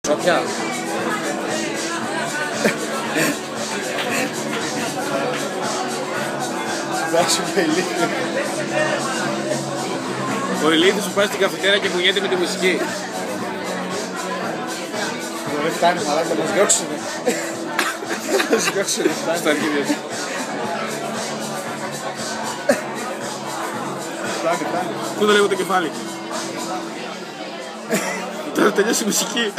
Σοπιά. Συμπάσου με ηλίθιο. Ο ηλίθιος σου πάει στην καφετέρια και κουνιέται με τη μουσική. Δεν φτάνει μαλάκα, μας διώξουνε. Μας διώξουνε, φτάνει. Στο αρχίδιο σου. Φτάνει. Πού το λέγω το κεφάλι. Τώρα τελειώσει η μουσική.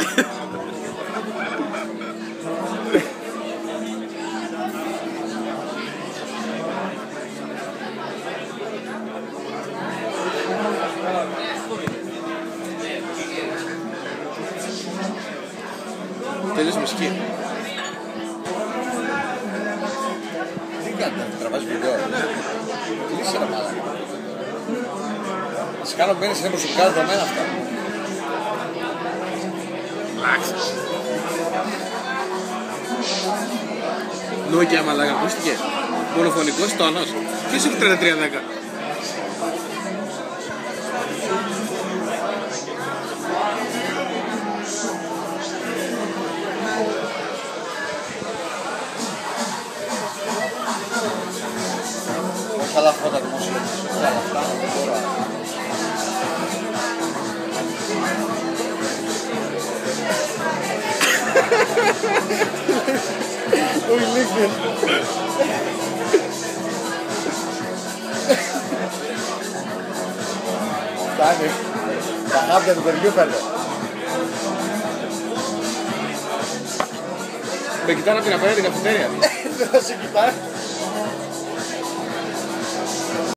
Τελείωσε η μουσική. Τι κάνετε, τραβάς βίντεο. Κλείσε ρε μάλακα. Θα σε κάνω μπαίνεις είναι προσωπικά δεδομένα αυτά. Λάξες. Νόκια μαλάκα, ακούστηκε. Μονοφωνικός τόνος. Ποιος έχει 3310. Καλά φώτα δημόσια. Καλά αυτά. Ο ηλίθιος. Φτάνει. Τα χάπια του παιδιού φέρνω. Με κοιτάνε από την απέναντι καφετέρια. Δεν θα σε κοιτάει.